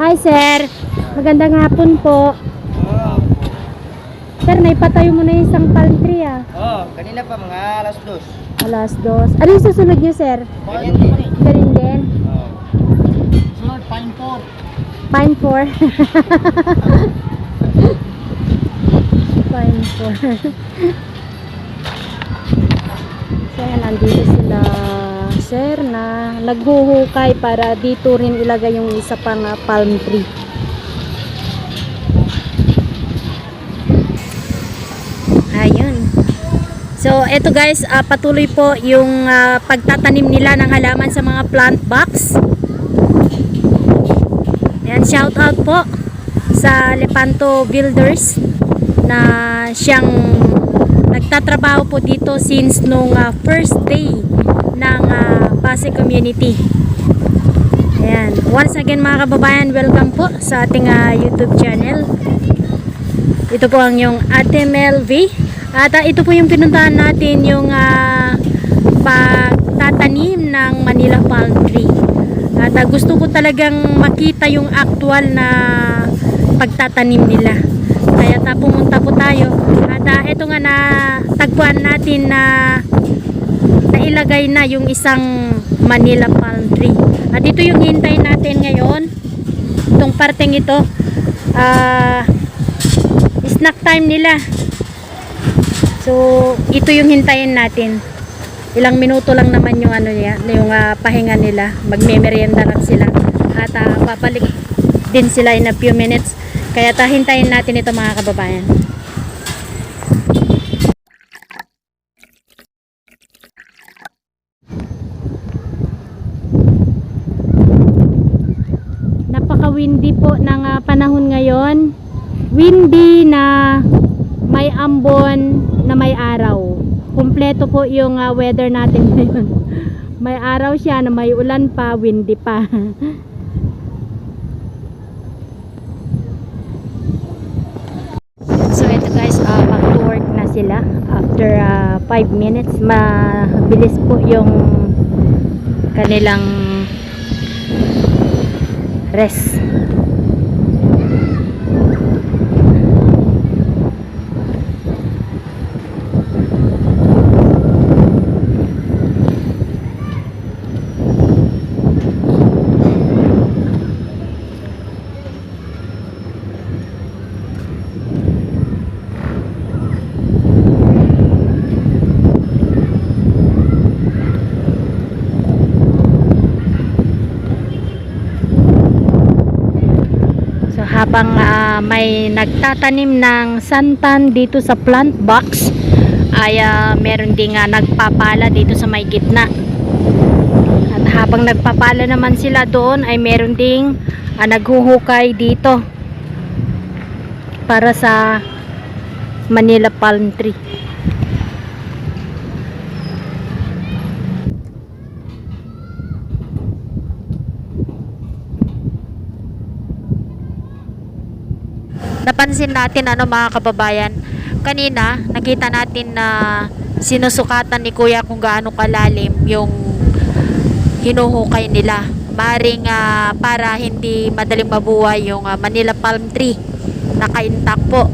Hi sir, magandang hapon po. Sir, naipatayo mo na yung isang palm tree Kanina pa mga alas 2. Alas 2. Ano yung susunod nyo sir? Ganyan din. Galing din. Sunod, pine 4. Pine 4. Pine 4. So yan, nandito sila sir na naghuhukay para dito rin ilagay yung isa pang palm tree. Ayun. So eto guys, patuloy po yung pagtatanim nila ng halaman sa mga plant box. Yan, shout out po sa Lepanto Builders na siyang nagtatrabaho po dito since nung first day ng Pasig community. Ayan. Once again mga kababayan, welcome po sa ating YouTube channel. Ito po ang yung Ate Mel V. At ito po yung pinuntahan natin, yung pagtatanim ng Manila palm tree. At gusto ko talagang makita yung actual na pagtatanim nila. Kaya pumunta po tayo. At ito nga na tagpuan natin na nailagay na yung isang Manila palm tree. At ito yung hintayin natin ngayon. Itong parteng ito, snack time nila. So ito yung hintayin natin. Ilang minuto lang naman yung yung pahinga nila. Magme-merienda lang sila. At papalik din sila in a few minutes. Kaya hintayin natin ito mga kababayan. Napaka-windy po ng panahon ngayon. Windy na may ambon na may araw. Kumpleto po yung weather natin ngayon. May araw siya na may ulan pa, windy pa. So ito guys, back to work na sila. After 5 minutes, mabilis po yung kanilang rest. Habang may nagtatanim ng santan dito sa plant box, ay meron ding nagpapala dito sa may gitna. At habang nagpapala naman sila doon, ay meron ding naghuhukay dito para sa Manila palm tree. Napansin natin mga kababayan, kanina nakita natin na sinusukatan ni Kuya kung gaano kalalim yung hinuhukay nila. Maring para hindi madaling mabuhay yung Manila palm tree. Naka-intact po.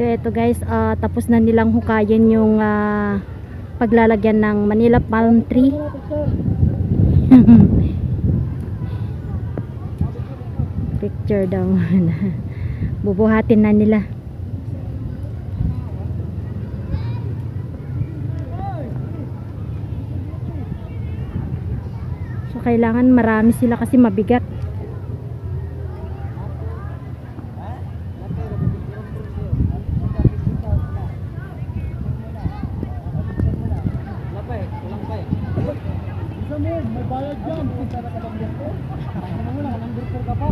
So ito guys, tapos na nilang hukayin yung paglalagyan ng Manila palm tree. Picture daw. Bubuhatin na nila. So kailangan marami sila kasi mabigat. May bayad dyan. Number 4 ka pa.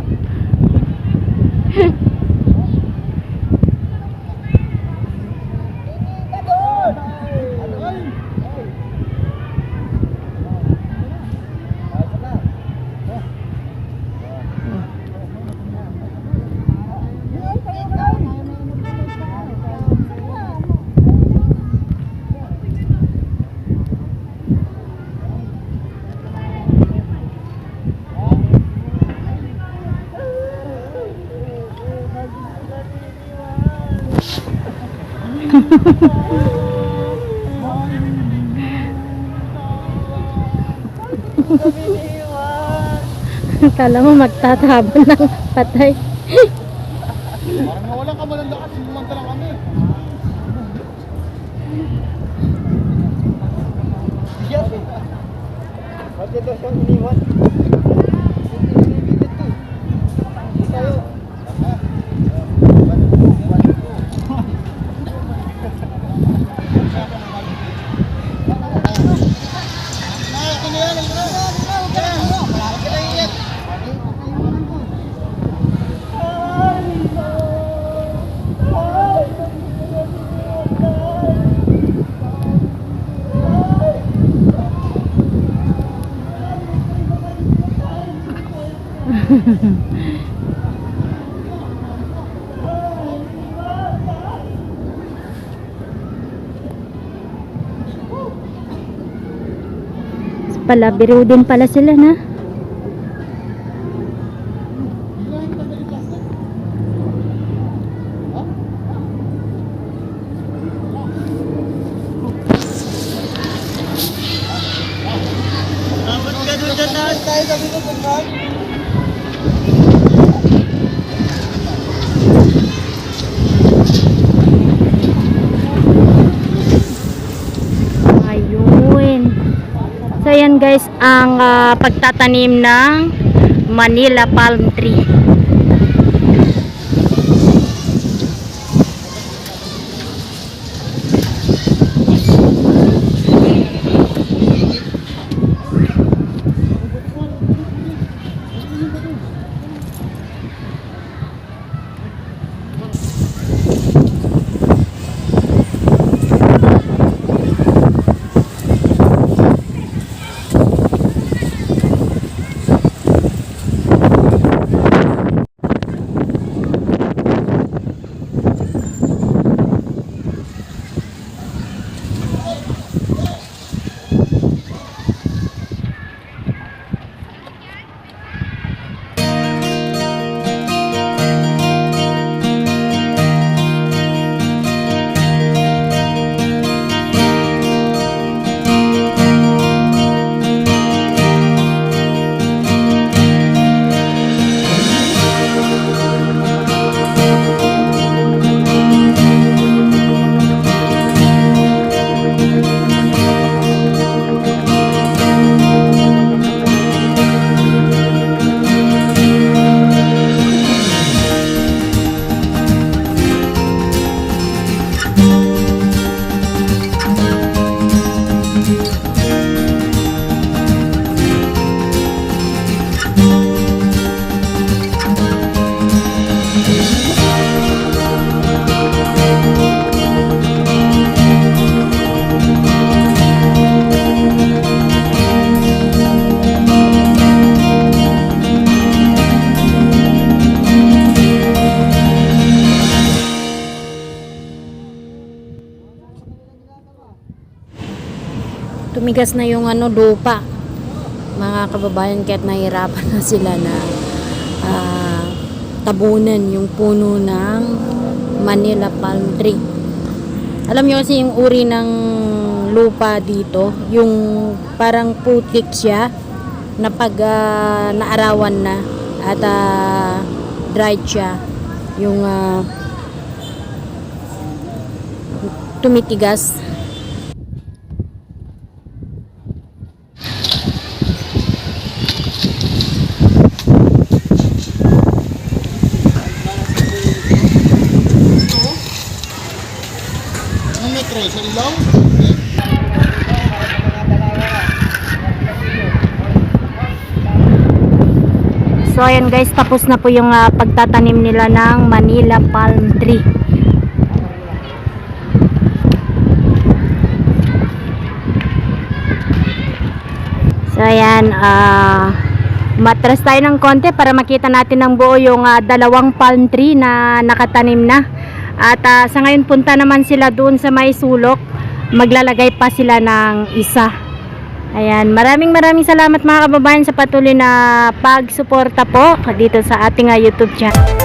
Kala mo magtatabon ng patay. Parang nawalan ka man ang lakas. Lumanta lang kami. Yes. Bakit ito siyang iniwan? Tayo. Pala, biro din pala sila na. Ayun. So yan guys ang pagtatanim ng Manila palm tree. Tumigas na yung lupa, mga kababayan, kaya't nahihirapan na sila na tabunan yung puno ng Manila palm tree. Alam nyo kasi yung uri ng lupa dito, yung parang putik siya na pag naarawan na at dried siya, yung tumitigas. Anong metro? Sa ilaw? So ayan guys, tapos na po yung pagtatanim nila ng Manila palm tree. So ayan, matras tayo ng konti para makita natin ng buo yung dalawang palm tree na nakatanim na. At sa ngayon punta naman sila doon sa may sulok. Maglalagay pa sila ng isa. Ayan, maraming salamat mga kababayan sa patuloy na pagsuporta po dito sa ating YouTube channel.